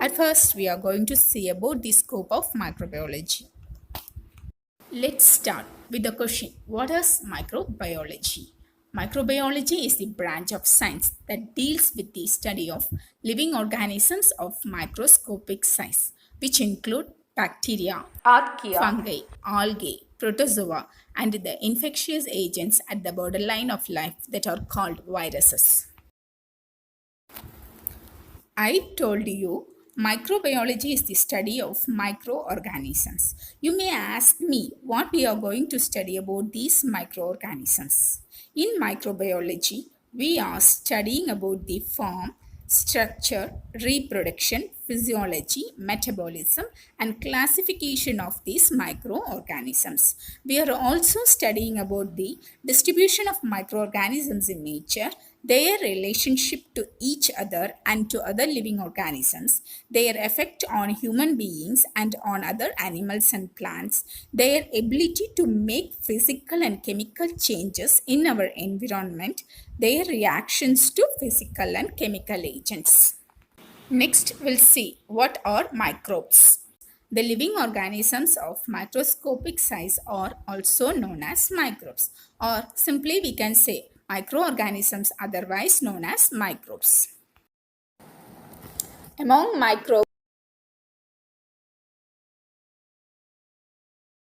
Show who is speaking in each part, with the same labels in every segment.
Speaker 1: At first, we are going to see about the scope of microbiology. Let's start with the question, what is microbiology? Microbiology is the branch of science that deals with the study of living organisms of microscopic size, which include bacteria,
Speaker 2: Archaea.
Speaker 1: fungi, algae, protozoa, and the infectious agents at the borderline of life that are called viruses. I told you microbiology is the study of microorganisms. You may ask me what we are going to study about these microorganisms. In microbiology, we are studying about the form, structure, reproduction, physiology, metabolism, and classification of these microorganisms. We are also studying about the distribution of microorganisms in nature, their relationship to each other and to other living organisms, their effect on human beings and on other animals and plants, their ability to make physical and chemical changes in our environment, their reactions to physical and chemical agents. Next, we'll see what are microbes. The living organisms of microscopic size are also known as microbes, or simply we can say microorganisms, otherwise known as microbes. Among microbes,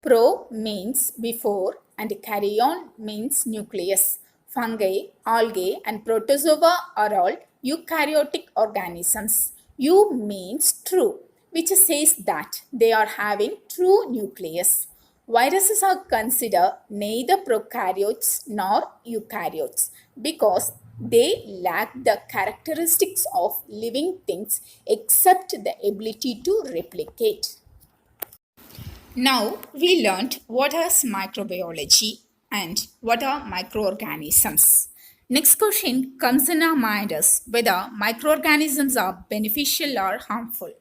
Speaker 1: pro means before and karyon means nucleus. Fungi, algae and protozoa are all eukaryotic organisms. U means true, which says that they are having true nucleus. Viruses are considered neither prokaryotes nor eukaryotes because they lack the characteristics of living things except the ability to replicate. Now we learned what is microbiology and what are microorganisms. Next question comes in our mind is whether microorganisms are beneficial or harmful.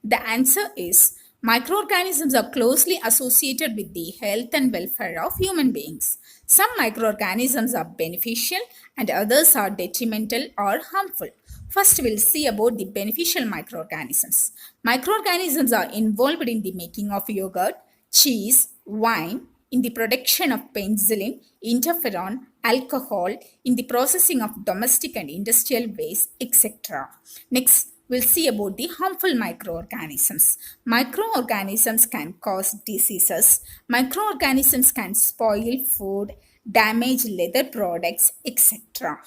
Speaker 1: The answer is microorganisms are closely associated with the health and welfare of human beings. Some microorganisms are beneficial and others are detrimental or harmful. First, we'll see about the beneficial microorganisms. Microorganisms are involved in the making of yogurt, cheese, wine, in the production of penicillin, interferon, alcohol, in the processing of domestic and industrial waste, etc. Next, we'll see about the harmful microorganisms. Microorganisms can cause diseases. Microorganisms can spoil food, damage leather products, etc.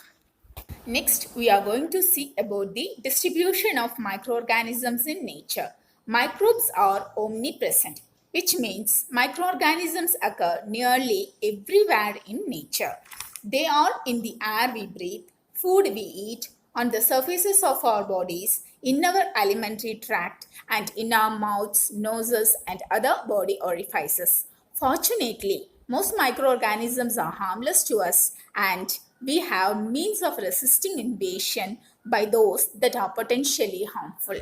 Speaker 1: Next, we are going to see about the distribution of microorganisms in nature. Microbes are omnipresent, which means microorganisms occur nearly everywhere in nature. They are in the air we breathe, food we eat, on the surfaces of our bodies, in our alimentary tract, and in our mouths, noses, and other body orifices. Fortunately, most microorganisms are harmless to us and we have means of resisting invasion by those that are potentially harmful.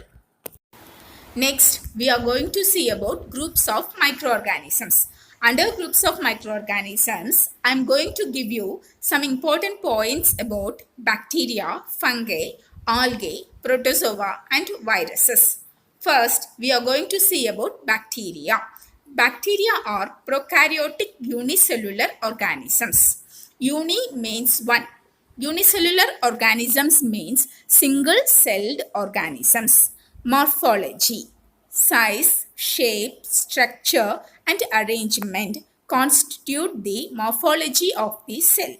Speaker 1: Next, we are going to see about groups of microorganisms. Under groups of microorganisms, I am going to give you some important points about bacteria, fungi, algae, protozoa and viruses. First, we are going to see about bacteria. Bacteria are prokaryotic unicellular organisms. Uni means one. Unicellular organisms means single-celled organisms. Morphology, size, shape, structure and arrangement constitute the morphology of the cell.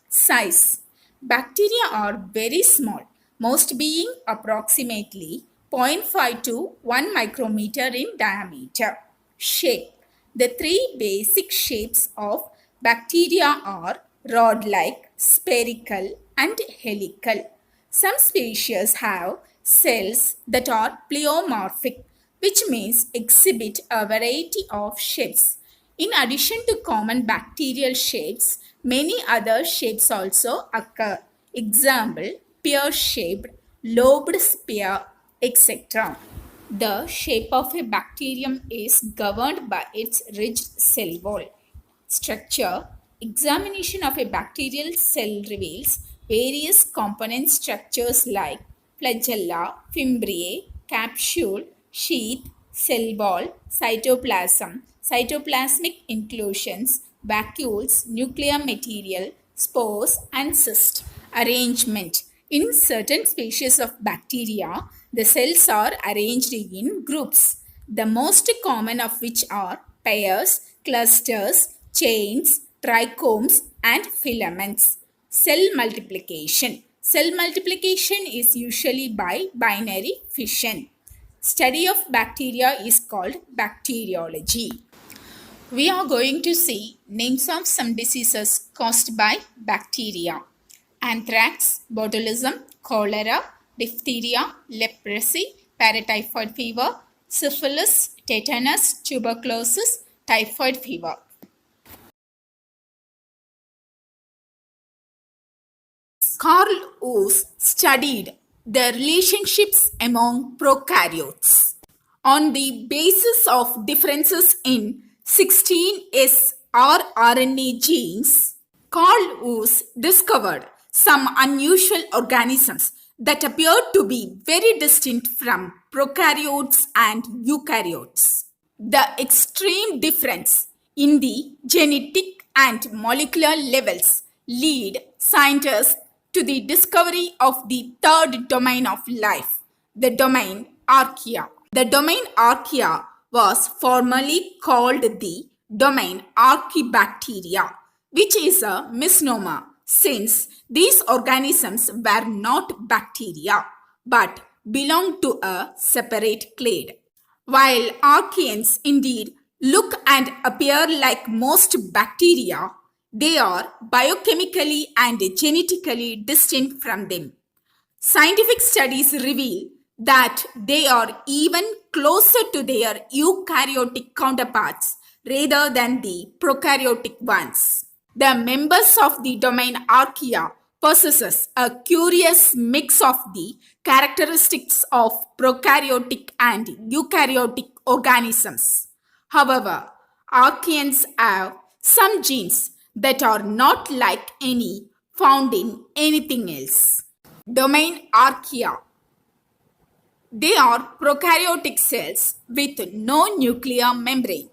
Speaker 1: Size. Bacteria are very small, most being approximately 0.5 to 1 micrometer in diameter. Shape. The three basic shapes of bacteria are rod-like, spherical and helical. Some species have cells that are pleomorphic, which means exhibit a variety of shapes. In addition to common bacterial shapes, many other shapes also occur. Example, pear-shaped, lobed spear, etc. The shape of a bacterium is governed by its rigid cell wall. Structure. Examination of a bacterial cell reveals various component structures like flagella, fimbriae, capsule, sheath, cell wall, cytoplasm, cytoplasmic inclusions, vacuoles, nuclear material, spores, and cyst. Arrangement. In certain species of bacteria, the cells are arranged in groups, the most common of which are pairs, clusters, chains, trichomes, and filaments. Cell multiplication. Cell multiplication is usually by binary fission. Study of bacteria is called bacteriology. We are going to see names of some diseases caused by bacteria. Anthrax, botulism, cholera, diphtheria, leprosy, paratyphoid fever, syphilis, tetanus, tuberculosis, typhoid fever. Carl Woese studied the relationships among prokaryotes. On the basis of differences in 16S rRNA genes, Carl Woese discovered some unusual organisms that appeared to be very distinct from prokaryotes and eukaryotes. The extreme difference in the genetic and molecular levels lead scientists to the discovery of the third domain of life, the domain Archaea. The domain Archaea was formerly called the domain Archaebacteria, which is a misnomer since these organisms were not bacteria but belonged to a separate clade. While archaeans indeed look and appear like most bacteria, they are biochemically and genetically distinct from them. Scientific studies reveal that they are even closer to their eukaryotic counterparts rather than the prokaryotic ones. The members of the domain Archaea possesses a curious mix of the characteristics of prokaryotic and eukaryotic organisms. However, archaeans have some genes that are not like any found in anything else. Domain Archaea. They are prokaryotic cells with no nuclear membrane.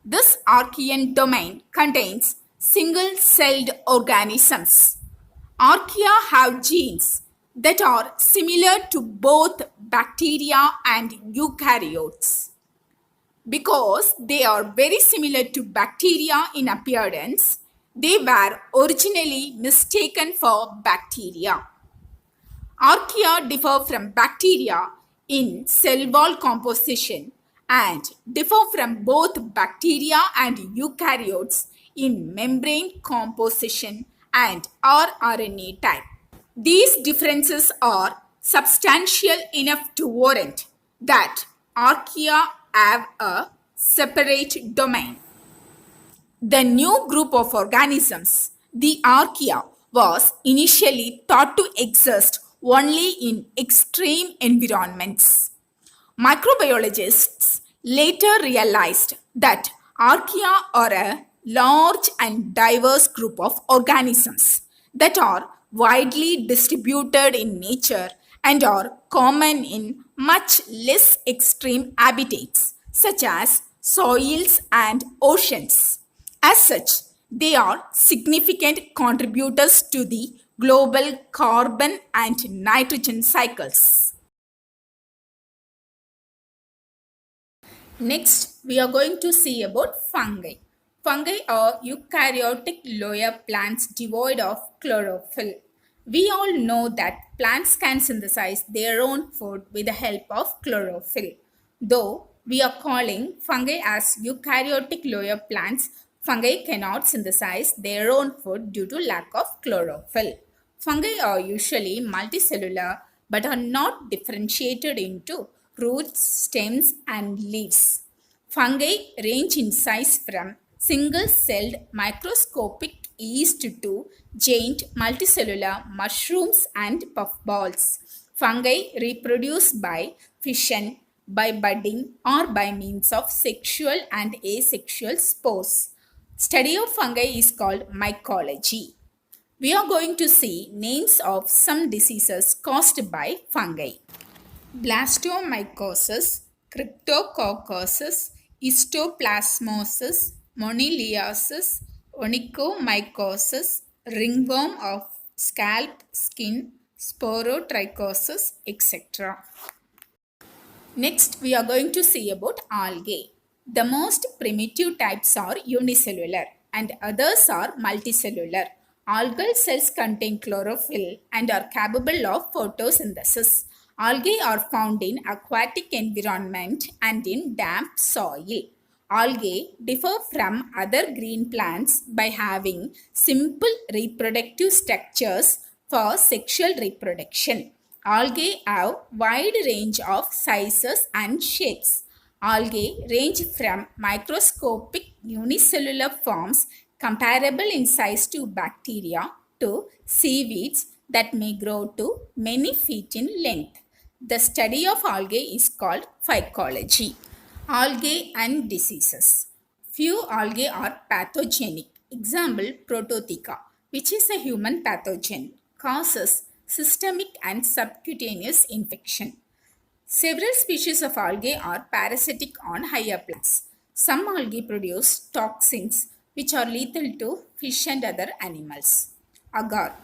Speaker 1: This Archaean domain contains single-celled organisms. Archaea have genes that are similar to both bacteria and eukaryotes. Because they are very similar to bacteria in appearance, they were originally mistaken for bacteria. Archaea differ from bacteria in cell wall composition and differ from both bacteria and eukaryotes in membrane composition and rRNA type. These differences are substantial enough to warrant that Archaea have a separate domain. The new group of organisms, the Archaea, was initially thought to exist only in extreme environments. Microbiologists later realized that Archaea are a large and diverse group of organisms that are widely distributed in nature and are common in much less extreme habitats such as soils and oceans. As such, they are significant contributors to the global carbon and nitrogen cycles. Next, we are going to see about fungi. Fungi are eukaryotic lower plants devoid of chlorophyll. We all know that plants can synthesize their own food with the help of chlorophyll. Though we are calling fungi as eukaryotic lower plants, fungi cannot synthesize their own food due to lack of chlorophyll. Fungi are usually multicellular but are not differentiated into roots, stems, and leaves. Fungi range in size from single-celled microscopic yeast to giant multicellular mushrooms and puffballs. Fungi reproduce by fission, by budding, or by means of sexual and asexual spores. Study of fungi is called mycology. We are going to see names of some diseases caused by fungi. Blastomycosis, Cryptococcus, Histoplasmosis, Moniliasis, Onychomycosis, ringworm of scalp, skin, Sporotrichosis, etc. Next, we are going to see about algae. The most primitive types are unicellular and others are multicellular. Algal cells contain chlorophyll and are capable of photosynthesis. Algae are found in aquatic environment and in damp soil. Algae differ from other green plants by having simple reproductive structures for sexual reproduction. Algae have wide range of sizes and shapes. Algae range from microscopic unicellular forms comparable in size to bacteria to seaweeds that may grow to many feet in length. The study of algae is called phycology. Algae and diseases. Few algae are pathogenic. Example, Protozoa, which is a human pathogen, causes systemic and subcutaneous infection. Several species of algae are parasitic on higher plants. Some algae produce toxins which are lethal to fish and other animals. Agar.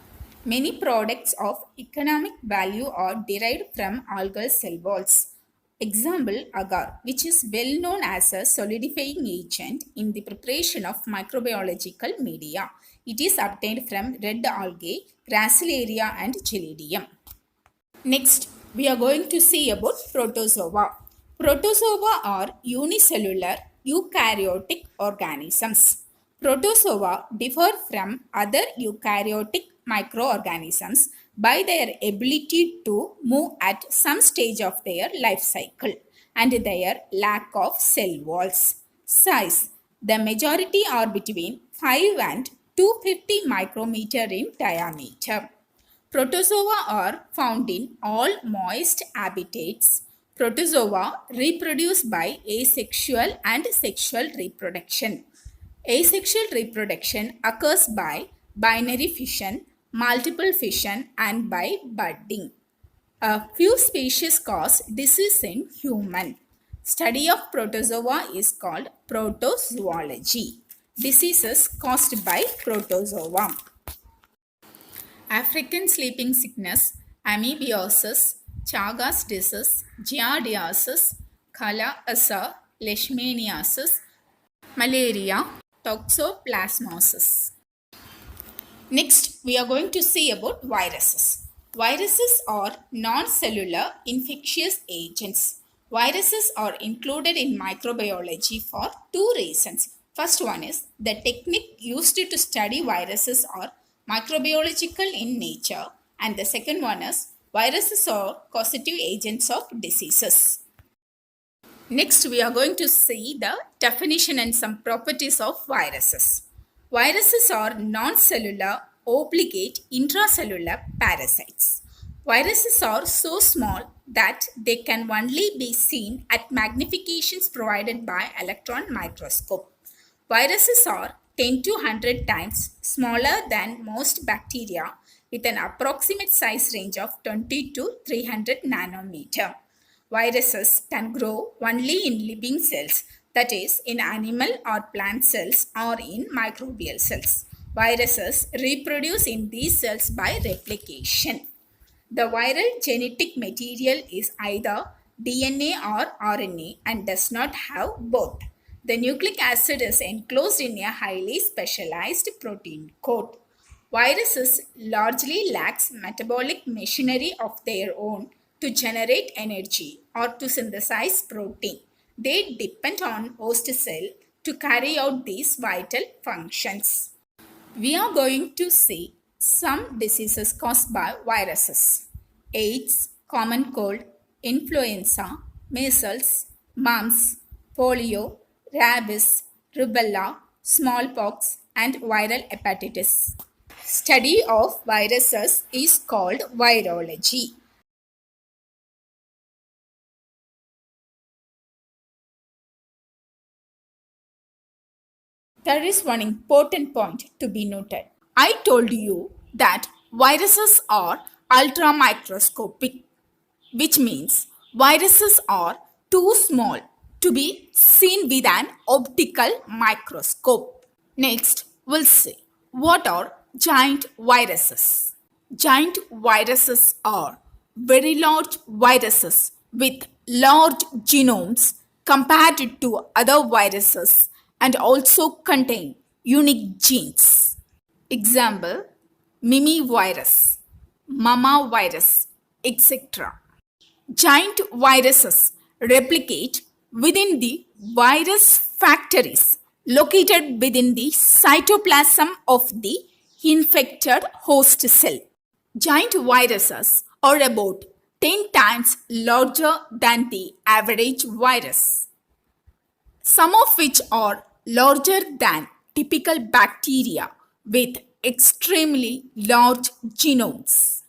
Speaker 1: Many products of economic value are derived from algal cell walls. Example, agar, which is well known as a solidifying agent in the preparation of microbiological media. It is obtained from red algae, Gracilaria and Gelidium. Next, we are going to see about protozoa. Protozoa are unicellular eukaryotic organisms. Protozoa differ from other eukaryotic microorganisms by their ability to move at some stage of their life cycle and their lack of cell walls. Size. The majority are between 5 and 250 micrometer in diameter. Protozoa are found in all moist habitats. Protozoa reproduce by asexual and sexual reproduction. Asexual reproduction occurs by binary fission, multiple fission, and by budding. A few species cause disease in human. Study of protozoa is called protozoology. Diseases caused by protozoa. African sleeping sickness, amoebiasis, Chagas disease, giardiasis, cholera, leishmaniasis, malaria, toxoplasmosis. Next, we are going to see about viruses. Viruses are non-cellular infectious agents. Viruses are included in microbiology for two reasons. First one is the technique used to study viruses are microbiological in nature, and the second one is viruses are causative agents of diseases. Next, we are going to see the definition and some properties of viruses. Viruses are non-cellular, obligate intracellular parasites. Viruses are so small that they can only be seen at magnifications provided by electron microscope. Viruses are 10 to 100 times smaller than most bacteria with an approximate size range of 20 to 300 nanometer. Viruses can grow only in living cells, that is, in animal or plant cells or in microbial cells. Viruses reproduce in these cells by replication. The viral genetic material is either DNA or RNA and does not have both. The nucleic acid is enclosed in a highly specialized protein coat. Viruses largely lack metabolic machinery of their own to generate energy or to synthesize protein. They depend on host cell to carry out these vital functions. We are going to see some diseases caused by viruses. AIDS, common cold, influenza, measles, mumps, polio, rabies, rubella, smallpox, and viral hepatitis. Study of viruses is called virology. There is one important point to be noted. I told you that viruses are ultramicroscopic, which means Viruses are too small to be seen with an optical microscope. Next, we'll see what are giant viruses. Giant viruses are very large viruses with large genomes compared to other viruses and also contain unique genes. Example, mimivirus, mama virus, etc. Giant viruses replicate within the virus factories located within the cytoplasm of the infected host cell. Giant viruses are about 10 times larger than the average virus, some of which are larger than typical bacteria with extremely large genomes.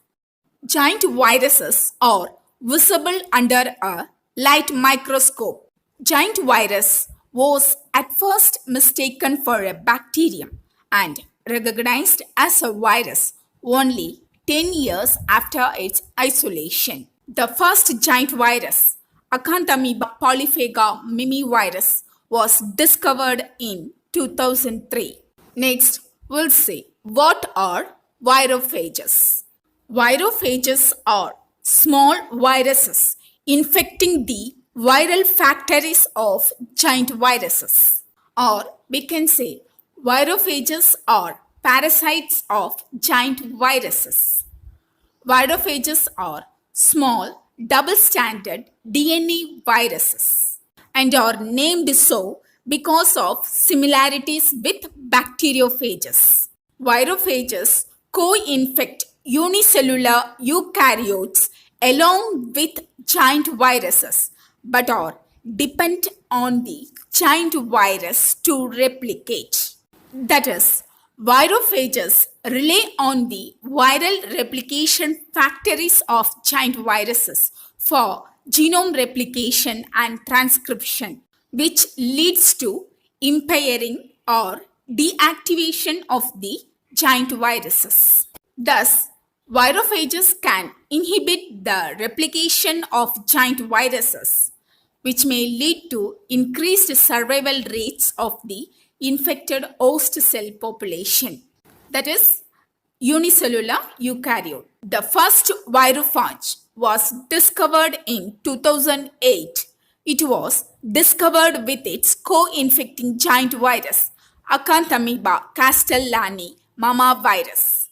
Speaker 1: Giant viruses are visible under a light microscope. Giant virus was at first mistaken for a bacterium and recognized as a virus only 10 years after its isolation. The first giant virus, Acanthamoeba polyphaga mimivirus, was discovered in 2003. Next, we'll see what are virophages. Virophages are small viruses infecting the viral factories of giant viruses. Or we can say virophages are parasites of giant viruses. Virophages are small double-stranded DNA viruses and are named so because of similarities with bacteriophages. Virophages co-infect unicellular eukaryotes along with giant viruses but are dependent on the giant virus to replicate. That is, virophages rely on the viral replication factories of giant viruses for genome replication and transcription, which leads to impairing or deactivation of the giant viruses. Thus, virophages can inhibit the replication of giant viruses, which may lead to increased survival rates of the infected host cell population. That is, unicellular eukaryote. The first virophage was discovered in 2008. It was discovered with its co-infecting giant virus, Acanthamoeba castellani mama virus.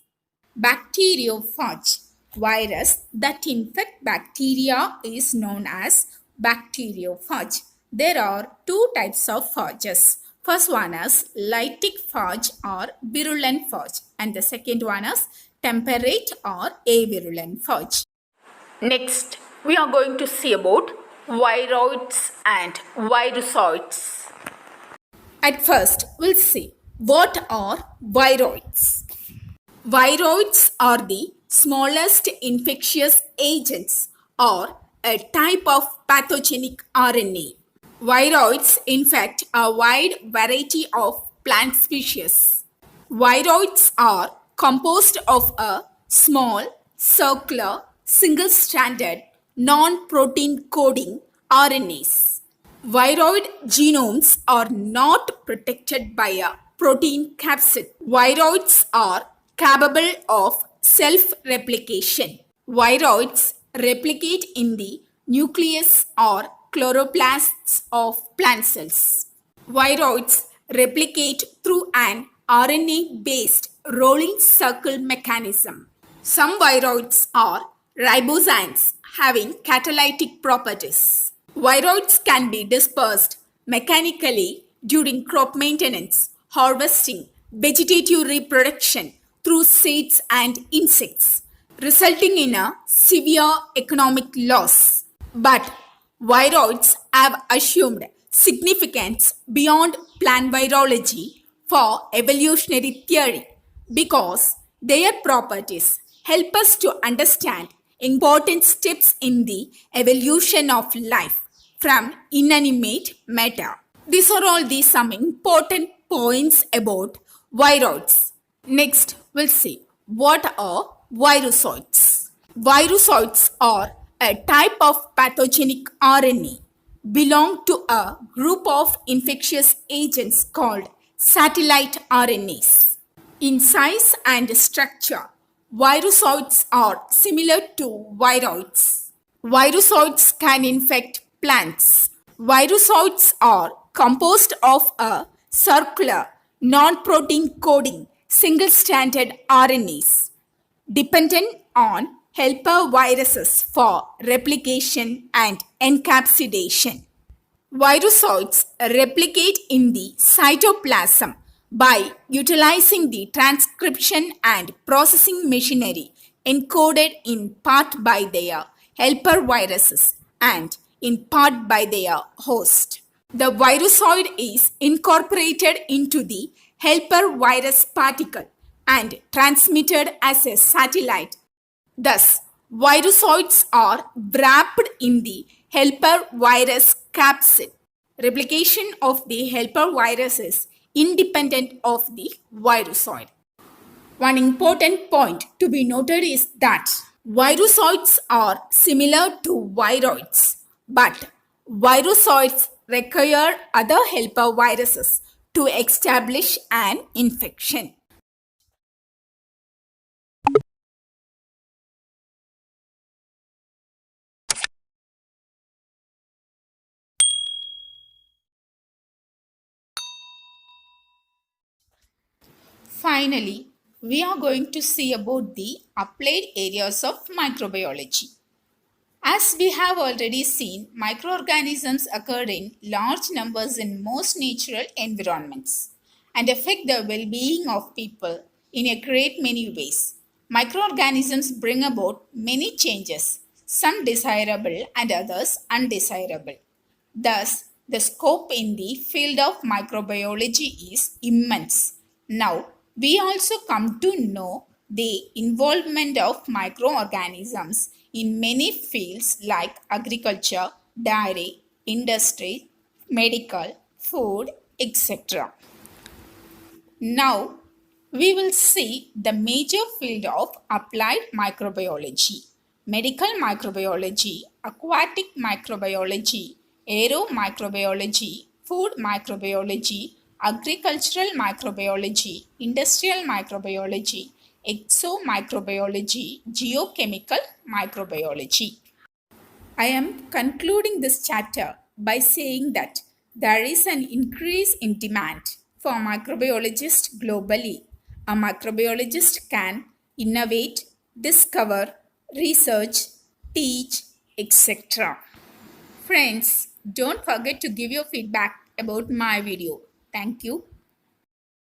Speaker 1: Bacteriophage virus that infect bacteria is known as bacteriophage. There are two types of phages. First one is lytic phage or virulent phage, and the second one is temperate or avirulent phage. Next, we are going to see about viroids and virusoids. At first, we'll see what are viroids. Viroids are the smallest infectious agents or a type of pathogenic RNA. Viroids infect a wide variety of plant species. Viroids are composed of a small, circular, single-stranded, non-protein coding RNAs. Viroid genomes are not protected by a protein capsid. Viroids are capable of self-replication. Viroids replicate in the nucleus or chloroplasts of plant cells. Viroids replicate through an RNA-based rolling circle mechanism. Some viroids are ribozymes having catalytic properties. Viroids can be dispersed mechanically during crop maintenance, harvesting, vegetative reproduction through seeds and insects, resulting in a severe economic loss. But viroids have assumed significance beyond plant virology for evolutionary theory because their properties help us to understand important steps in the evolution of life from inanimate matter. These are all some important points about viroids. Next, we'll see what are virusoids. Virusoids are a type of pathogenic RNA, belong to a group of infectious agents called satellite RNAs. In size and structure, virusoids are similar to viroids. Virusoids can infect plants. Virusoids are composed of a circular, non-protein coding, single-stranded RNAs dependent on helper viruses for replication and encapsulation. Virusoids replicate in the cytoplasm by utilizing the transcription and processing machinery encoded in part by their helper viruses and in part by their host. The virusoid is incorporated into the helper virus particle and transmitted as a satellite. Thus, virusoids are wrapped in the helper virus capsid. Replication of the helper virus is independent of the virusoid. One important point to be noted is that virusoids are similar to viroids, but virusoids require other helper viruses to establish an infection. Finally, we are going to see about the applied areas of microbiology. As we have already seen, microorganisms occur in large numbers in most natural environments and affect the well-being of people in a great many ways. Microorganisms bring about many changes, some desirable and others undesirable. Thus, the scope in the field of microbiology is immense. Now, we also come to know the involvement of microorganisms in many fields like agriculture, dairy, industry, medical, food, etc. Now, we will see the major field of applied microbiology: medical microbiology, aquatic microbiology, aeromicrobiology, food microbiology, agricultural microbiology, industrial microbiology, exomicrobiology, geochemical microbiology. I am concluding this chapter by saying that there is an increase in demand for microbiologists globally. A microbiologist can innovate, discover, research, teach, etc. Friends, don't forget to give your feedback about my video. Thank you.